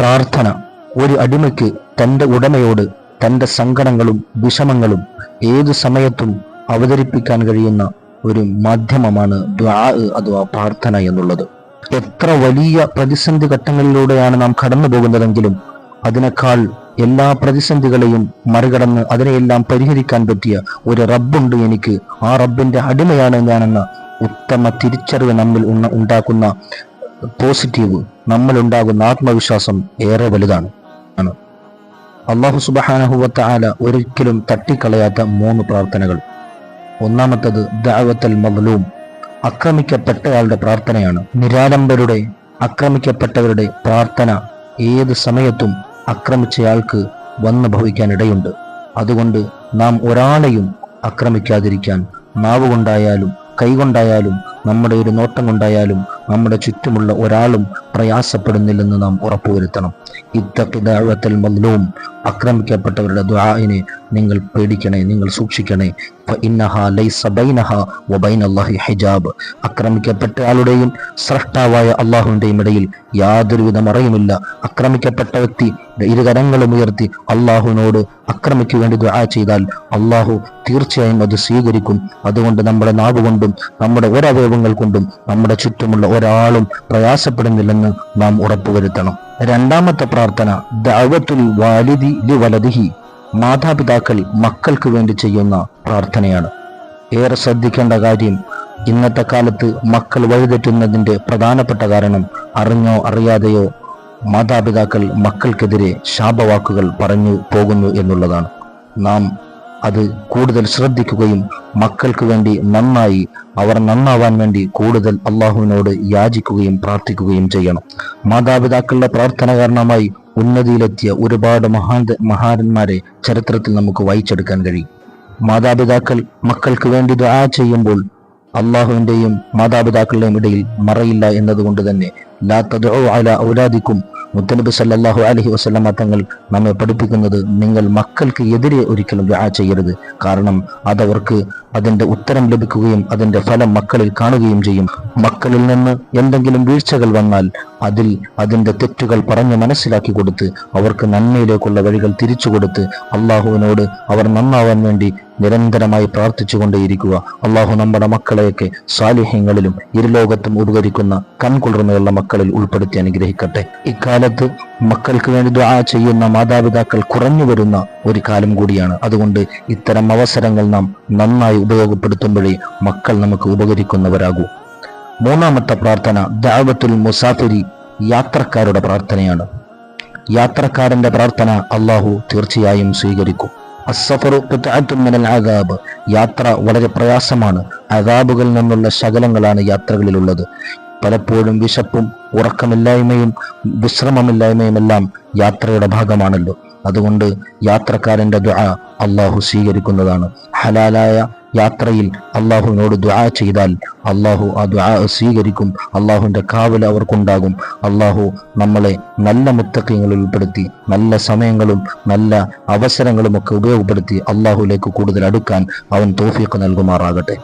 പ്രാർത്ഥന ഒരു അടിമയ്ക്ക് തൻ്റെ ഉടമയോട് തൻ്റെ സങ്കടങ്ങളും വിഷമങ്ങളും ഏതു സമയത്തും അവതരിപ്പിക്കാൻ കഴിയുന്ന ഒരു മാധ്യമമാണ് ദുആ അഥവാ പ്രാർത്ഥന എന്നുള്ളത്. എത്ര വലിയ പ്രതിസന്ധി ഘട്ടങ്ങളിലൂടെയാണ് നാം കടന്നു പോകുന്നതെങ്കിലും അതിനേക്കാൾ എല്ലാ പ്രതിസന്ധികളെയും മറികടന്ന് അതിനെയെല്ലാം പരിഹരിക്കാൻ പറ്റിയ ഒരു റബ്ബുണ്ട് എനിക്ക്, ആ റബ്ബിന്റെ അടിമയാണ് ഞാനെന്ന ഉത്തമ തിരിച്ചറിവ് നമ്മിൽ ഉണ്ടാക്കുന്ന പോസിറ്റീവ്, നമ്മളുണ്ടാകുന്ന ആത്മവിശ്വാസം ഏറെ വലുതാണ്. അല്ലാഹു സുബ്ഹാനഹു വ തആല ഒരിക്കലും തട്ടിക്കളയാത്ത 3 പ്രാർത്ഥനകൾ. ഒന്നാമത്തത് ദഅവത്തുൽ മദ്ലൂം, ആക്രമിക്കപ്പെട്ടയാളുടെ പ്രാർത്ഥനയാണ്. നിരാലംബരുടെ, ആക്രമിക്കപ്പെട്ടവരുടെ പ്രാർത്ഥന ഏത് സമയത്തും ആക്രമിച്ചയാൾക്ക് വന്നു ഭവിക്കാനിടയുണ്ട്. അതുകൊണ്ട് നാം ഒരാളെയും ആക്രമിക്കാതിരിക്കാൻ നാവുകൊണ്ടായാലും കൈകൊണ്ടായാലും നമ്മുടെ ഒരു നോട്ടം കൊണ്ടായാലും നമ്മുടെ ചുറ്റുമുള്ള ഒരാളും പ്രയാസപ്പെടുന്നില്ലെന്ന് നാം ഉറപ്പുവരുത്തണം. ഇത്തഖി ദഅവത്തുൽ മദ്ലൂം, ആക്രമിക്കപ്പെട്ടവരുടെ ദുആഇനെ നിങ്ങൾ പേടിക്കണേ, നിങ്ങൾ സൂക്ഷിക്കണേ. ഫഇന്നഹാ ലൈസ ബൈനഹാ വബൈനല്ലാഹി ഹിജാബ്, ആക്രമിക്കപ്പെട്ട ആളുടെയും സ്രഷ്ടാവായ അള്ളാഹുവിന്റെയും ഇടയിൽ യാതൊരുവിധ മറയുമില്ല. ആക്രമിക്കപ്പെട്ട വ്യക്തി ഇരുകരങ്ങളും ഉയർത്തി അള്ളാഹുവിനോട് ആക്രമിക്കു വേണ്ടി ദുആ ചെയ്താൽ അള്ളാഹു തീർച്ചയായും അത് സ്വീകരിക്കും. അതുകൊണ്ട് നമ്മുടെ നാവ് കൊണ്ടും നമ്മുടെ ഒരവയവങ്ങൾ കൊണ്ടും നമ്മുടെ ചുറ്റുമുള്ള ഒരാളും പ്രയാസപ്പെടുന്നില്ലെന്ന് നാം ഉറപ്പുവരുത്തണം. രണ്ടാമത്തെ പ്രാർത്ഥന ദഅവത്തുൽ വാലിദി ലിവലദിഹി, മാതാപിതാക്കൾ മക്കൾക്ക് വേണ്ടി ചെയ്യുന്ന പ്രാർത്ഥനയാണ്. ഏറെ ശ്രദ്ധിക്കേണ്ട കാര്യം, ഇന്നത്തെ കാലത്ത് മക്കൾ വഴിതെറ്റുന്നതിന്റെ പ്രധാനപ്പെട്ട കാരണം അറിഞ്ഞോ അറിയാതെയോ മാതാപിതാക്കൾ മക്കൾക്കെതിരെ ശാപവാക്കുകൾ പറഞ്ഞു പോകുന്നു എന്നുള്ളതാണ്. നാം അത് കൂടുതൽ ശ്രദ്ധിക്കുകയും മക്കൾക്ക് വേണ്ടി നന്നായി അവർ നന്നാവാൻ വേണ്ടി കൂടുതൽ അള്ളാഹുവിനോട് യാചിക്കുകയും പ്രാർത്ഥിക്കുകയും ചെയ്യണം. മാതാപിതാക്കളുടെ പ്രാർത്ഥന കാരണമായി ഉന്നതിയിലെത്തിയ ഒരുപാട് മഹാന്മാരെ ചരിത്രത്തിൽ നമുക്ക് വായിച്ചെടുക്കാൻ കഴിയും. മാതാപിതാക്കൾ മക്കൾക്ക് വേണ്ടി ദുആ ചെയ്യുമ്പോൾ അള്ളാഹുവിന്റെയും മാതാപിതാക്കളുടെയും ഇടയിൽ മറയില്ല എന്നതുകൊണ്ട് തന്നെ ലാ തദ്ഉ അലാ ഔലാദിക്കും, മുത്തനബി സല്ലല്ലാഹു അലൈഹി വസല്ലമ തങ്ങൾ നമ്മെ പഠിപ്പിക്കുന്നത് നിങ്ങൾ മക്കൾക്ക് എതിരെ ഒരിക്കലും ദുആ ചെയ്യരുത്. കാരണം അതവർക്ക് അതിന്റെ ഉത്തരം ലഭിക്കുകയും അതിന്റെ ഫലം മക്കളിൽ കാണുകയും ചെയ്യും. മക്കളിൽ നിന്ന് എന്തെങ്കിലും വീഴ്ചകൾ വന്നാൽ അതിന്റെ തെറ്റുകൾ പറഞ്ഞ് മനസ്സിലാക്കി കൊടുത്ത് അവർക്ക് നന്മയിലേക്കുള്ള വഴികൾ തിരിച്ചു കൊടുത്ത് അള്ളാഹുവിനോട് അവർ നന്നാവാൻ വേണ്ടി നിരന്തരമായി പ്രാർത്ഥിച്ചുകൊണ്ടേയിരിക്കുക. അള്ളാഹു നമ്മുടെ മക്കളെയൊക്കെ സാലിഹ്യങ്ങളിലും ഇരുലോകത്തും ഉപകരിക്കുന്ന കൺകുളിർമയുള്ള മക്കളിൽ ഉൾപ്പെടുത്തി അനുഗ്രഹിക്കട്ടെ. ഇക്കാലത്ത് മക്കൾക്ക് വേണ്ടി ദുആ ചെയ്യുന്ന മാതാപിതാക്കൾ കുറഞ്ഞു വരുന്ന ഒരു കാലം കൂടിയാണ്. അതുകൊണ്ട് ഇത്തരം അവസരങ്ങൾ നാം നന്നായി ഉപയോഗപ്പെടുത്തുമ്പോഴേ മക്കൾ നമുക്ക് ഉപകരിക്കുന്നവരാകൂ. മൂന്നാമത്തെ പ്രാർത്ഥന ദഅവത്തുൽ മുസാഫിരി, യാത്രക്കാരുടെ പ്രാർത്ഥനയാണ്. യാത്രക്കാരന്റെ പ്രാർത്ഥന അള്ളാഹു തീർച്ചയായും സ്വീകരിക്കും. അസ്സഫറു ഖിത്അത്തുൻ മിനൽ അദാബ്, യാത്ര വളരെ പ്രയാസമാണ്. അദാബുകളിൽ നിന്നുള്ള ശകലങ്ങളാണ് യാത്രകളിലുള്ളത്. പലപ്പോഴും വിശപ്പും ഉറക്കമില്ലായ്മയും വിശ്രമമില്ലായ്മയും എല്ലാം യാത്രയുടെ ഭാഗമാണല്ലോ. അതുകൊണ്ട് യാത്രക്കാരന്റെ ദുആ അള്ളാഹു സ്വീകരിക്കുന്നതാണ്. ഹലാലായ യാത്രയിൽ അള്ളാഹുവിനോട് ദുആ ചെയ്താൽ അള്ളാഹു ആ ദുആ സ്വീകരിക്കും. അള്ളാഹുവിന്റെ കാവൽ അവർക്കുണ്ടാകും. അള്ളാഹു നമ്മളെ നല്ല മുത്തഖീങ്ങളിൽ ഉൾപ്പെടുത്തി നല്ല സമയങ്ങളും നല്ല അവസരങ്ങളും ഒക്കെ ഉപയോഗപ്പെടുത്തി അള്ളാഹുലേക്ക് കൂടുതൽ അടുക്കാൻ അവൻ തൗഫീഖ് നൽകുമാറാകട്ടെ.